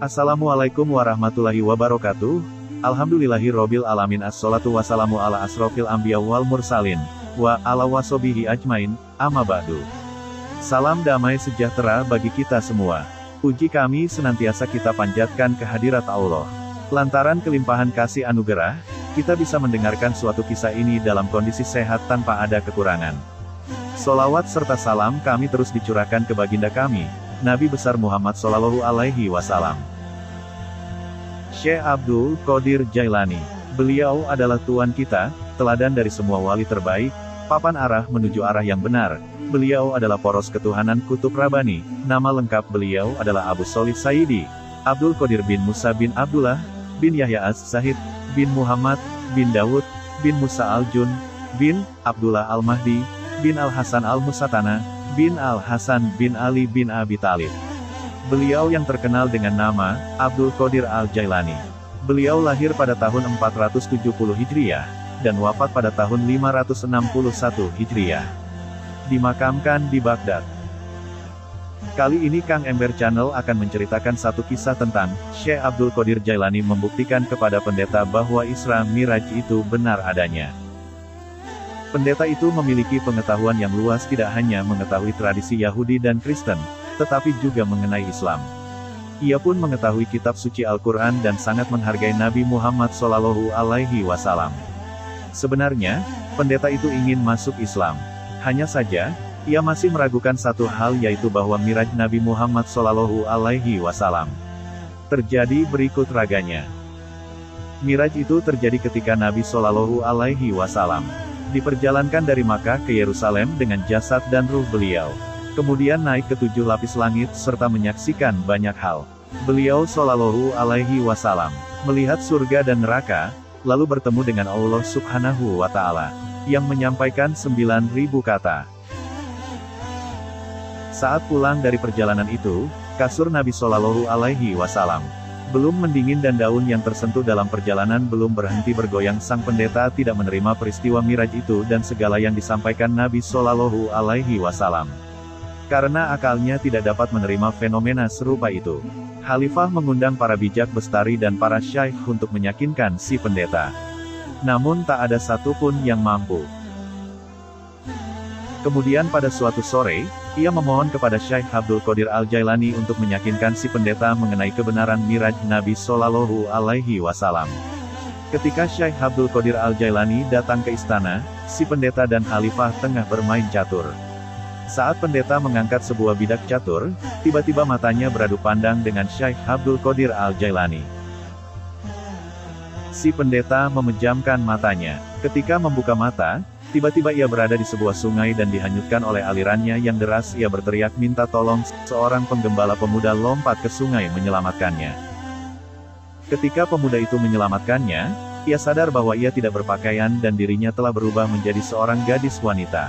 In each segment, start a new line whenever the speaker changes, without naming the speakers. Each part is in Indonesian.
Assalamualaikum warahmatullahi wabarakatuh. Alhamdulillahirobbil alamin. Assalatu wassalamu ala asrofil anbiya wal mursalin wa ala wasobihi ajmain, amma ba'du. Salam damai sejahtera bagi kita semua. Puji kami senantiasa kita panjatkan kehadirat Allah. Lantaran kelimpahan kasih anugerah, kita bisa mendengarkan suatu kisah ini dalam kondisi sehat tanpa ada kekurangan. Solawat serta salam kami terus dicurahkan ke baginda kami, Nabi besar Muhammad Shallallahu Alaihi Wasallam. Syekh Abdul Qadir Jailani. Beliau adalah Tuan kita, teladan dari semua wali terbaik, papan arah menuju arah yang benar. Beliau adalah poros ketuhanan kutub Rabbani. Nama lengkap beliau adalah Abu Sholih Sayyidi Abdul Qadir bin Musa bin Abdullah, bin Yahya Az-Zahid, bin Muhammad, bin Dawud, bin Musa Al-Jun, bin Abdullah Al-Mahdi, bin Al-Hasan Al-Musatana, bin Al-Hasan bin Ali bin Abi Thalib. Beliau yang terkenal dengan nama Abdul Qadir Al-Jailani. Beliau lahir pada tahun 470 Hijriah, dan wafat pada tahun 561 Hijriah. Dimakamkan di Baghdad. Kali ini Kang Ember Channel akan menceritakan satu kisah tentang Syekh Abdul Qadir Jailani membuktikan kepada pendeta bahwa Isra Miraj itu benar adanya. Pendeta itu memiliki pengetahuan yang luas, tidak hanya mengetahui tradisi Yahudi dan Kristen, tetapi juga mengenai Islam. Ia pun mengetahui kitab suci Al-Quran dan sangat menghargai Nabi Muhammad Shallallahu Alaihi Wasallam. Sebenarnya, pendeta itu ingin masuk Islam. Hanya saja, ia masih meragukan satu hal, yaitu bahwa Miraj Nabi Muhammad Shallallahu Alaihi Wasallam terjadi berikut raganya. Miraj itu terjadi ketika Nabi Shallallahu Alaihi Wasallam diperjalankan dari Makkah ke Yerusalem dengan jasad dan ruh beliau. Kemudian naik ke 7 lapis langit serta menyaksikan banyak hal. Beliau Shallallahu Alaihi Wasallam melihat surga dan neraka, lalu bertemu dengan Allah Subhanahu wa Ta'ala yang menyampaikan 9.000 kata. Saat pulang dari perjalanan itu, kasur Nabi Shallallahu Alaihi Wasallam belum mendingin dan daun yang tersentuh dalam perjalanan belum berhenti bergoyang. Sang pendeta tidak menerima peristiwa Miraj itu dan segala yang disampaikan Nabi Shallallahu Alaihi Wasallam, karena akalnya tidak dapat menerima fenomena serupa itu. Khalifah mengundang para bijak bestari dan para syaikh untuk meyakinkan si pendeta. Namun tak ada satupun yang mampu. Kemudian pada suatu sore, ia memohon kepada Syekh Abdul Qadir Al-Jailani untuk meyakinkan si pendeta mengenai kebenaran Miraj Nabi Shallallahu Alaihi Wasallam. Ketika Syekh Abdul Qadir Al-Jailani datang ke istana, si pendeta dan khalifah tengah bermain catur. Saat pendeta mengangkat sebuah bidak catur, tiba-tiba matanya beradu pandang dengan Syekh Abdul Qadir Al-Jailani. Si pendeta memejamkan matanya. Ketika membuka mata, tiba-tiba ia berada di sebuah sungai dan dihanyutkan oleh alirannya yang deras. Ia berteriak minta tolong. Seorang penggembala pemuda lompat ke sungai menyelamatkannya. Ketika pemuda itu menyelamatkannya, ia sadar bahwa ia tidak berpakaian dan dirinya telah berubah menjadi seorang gadis wanita.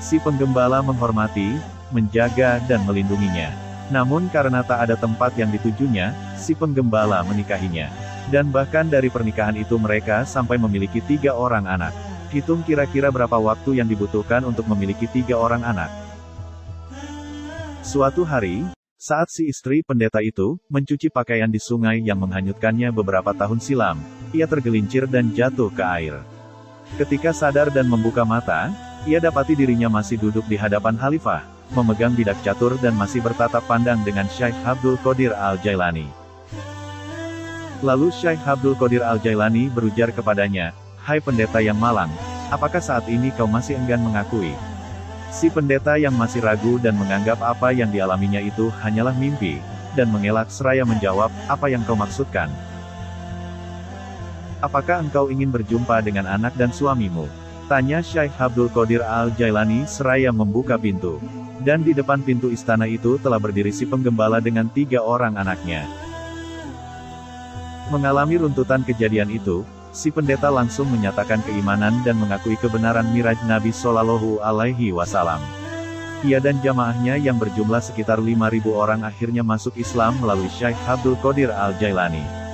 Si penggembala menghormati, menjaga dan melindunginya. Namun karena tak ada tempat yang ditujunya, si penggembala menikahinya. Dan bahkan dari pernikahan itu mereka sampai memiliki 3 orang anak. Hitung kira-kira berapa waktu yang dibutuhkan untuk memiliki 3 orang anak. Suatu hari, saat si istri pendeta itu mencuci pakaian di sungai yang menghanyutkannya beberapa tahun silam, ia tergelincir dan jatuh ke air. Ketika sadar dan membuka mata, ia dapati dirinya masih duduk di hadapan khalifah, memegang bidak catur dan masih bertatap pandang dengan Syekh Abdul Qadir Al-Jailani. Lalu Syekh Abdul Qadir Al-Jailani berujar kepadanya, "Hai pendeta yang malang, apakah saat ini kau masih enggan mengakui?" Si pendeta yang masih ragu dan menganggap apa yang dialaminya itu hanyalah mimpi, dan mengelak seraya menjawab, "Apa yang kau maksudkan? Apakah engkau ingin berjumpa dengan anak dan suamimu?" Tanya Syekh Abdul Qadir Al-Jailani seraya membuka pintu. Dan di depan pintu istana itu telah berdiri si penggembala dengan 3 orang anaknya. Mengalami runtutan kejadian itu, si pendeta langsung menyatakan keimanan dan mengakui kebenaran Miraj Nabi Shallallahu Alaihi Wasallam. Ia dan jamaahnya yang berjumlah sekitar 5.000 orang akhirnya masuk Islam melalui Syekh Abdul Qadir Al-Jailani.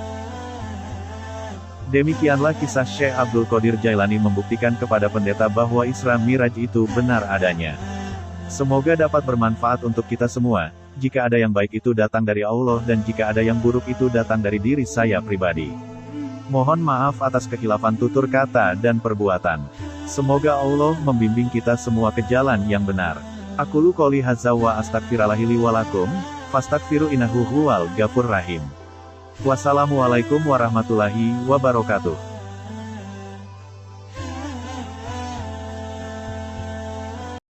Demikianlah kisah Syekh Abdul Qadir Jailani membuktikan kepada pendeta bahwa Isra Miraj itu benar adanya. Semoga dapat bermanfaat untuk kita semua. jika ada yang baik itu datang dari Allah dan jika ada yang buruk itu datang dari diri saya pribadi. Mohon maaf atas kekhilafan tutur kata dan perbuatan. Semoga Allah membimbing kita semua ke jalan yang benar. Aqulu qouli hadza wa astaghfirullahi li wa lakum, fastaghfiru innahu huwal ghafurur rahim. Wassalamualaikum warahmatullahi wabarakatuh.